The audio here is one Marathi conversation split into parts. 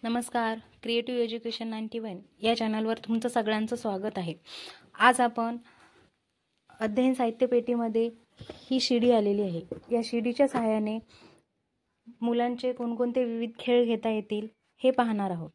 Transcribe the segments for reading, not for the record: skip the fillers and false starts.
नमस्कार, क्रिएटिव्ह एज्युकेशन 91 या चॅनलवर तुमचं सगळ्यांचं स्वागत आहे। आज आपण अध्ययन साहित्य पेटीमध्ये ही शिडी आलेली आहे। या शिडीच्या सहाय्याने मुलांचे कोणकोणते विविध खेळ घेता येतील हे पाहणार आहोत।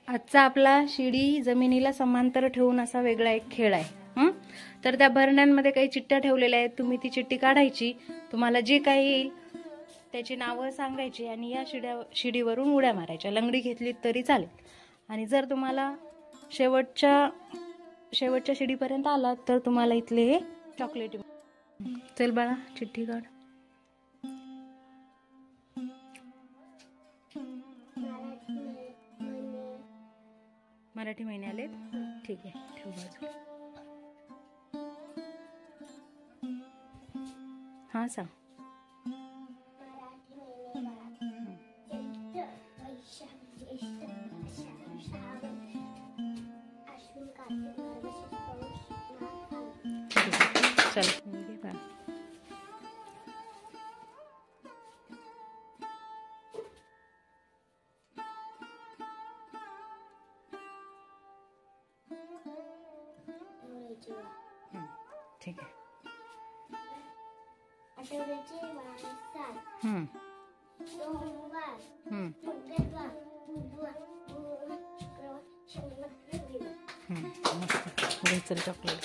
आजचा आपला शिडी जमिनीला समांतर ठेवून असा वेगळा एक खेळ आहे। तर त्या भरण्यांमध्ये काही चिठ्ठ्या ठेवलेल्या आहेत। तुम्ही ती चिठ्ठी काढायची, तुम्हाला जे काही येईल त्याची नावं सांगायची आणि या शिडीवरून उड्या मारायच्या। लंगडी घेतली तरी चालेल। आणि जर तुम्हाला शेवटच्या शिडीपर्यंत आला तर तुम्हाला इथले हे चॉकलेट। चल बाळा, चिठ्ठी काढ। मराठी महिने आले, ठीक आहे, ठेव बाजूला। हाँ सांग। चल ठीक आहे। आठवड्याचे वार 7 सोमवार मंगळवार बुधवार गुरुवार शुक्रवार शनिवार रविवार। मस्त, चल चॉकलेट।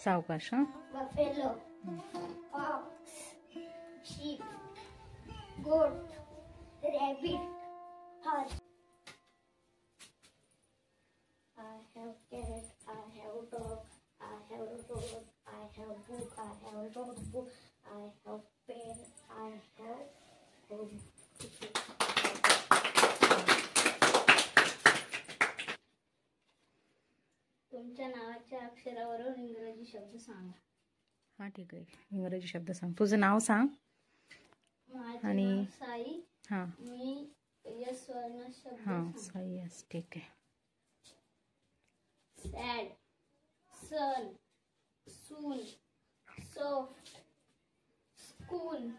सावकाश। Buffalo, ox, sheep, goat, rabbit, horse. I have cat, I have dog, I have road, I have book, I have notebook, I have pen, I have home. तुमच्या नावाच्या अक्षरावरून इंग्रजी शब्द सांगा। हाँ ठीक आहे, इंग्रजी शब्द सांग। तुझं नाव सांग। आणि साई। हाँ मी यस वर्ण शब्द। हाँ साई, यस, ठीक आहे। Sad, sun, soon, soft, school,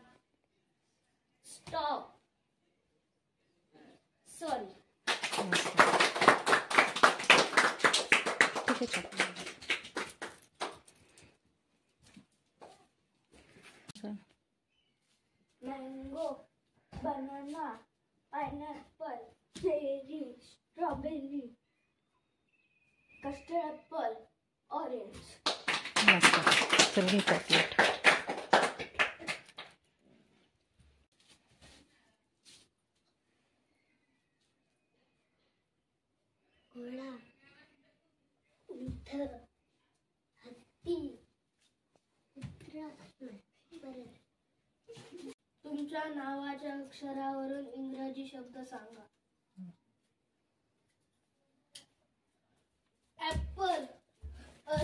stop, sun. Mango, banana, pineapple, cherry, strawberry, custard apple, orange. मस्त, चल घे चॉकलेट। घोडा, उंट, हत्ती, कुत्रा। तुमच्या नावाच्या अक्षरावरून इंग्रजी शब्द सांगा। Apple,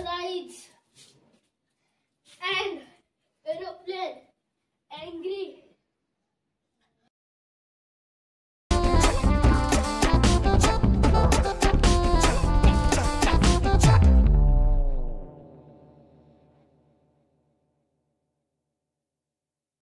rice, and, aeroplane, angry,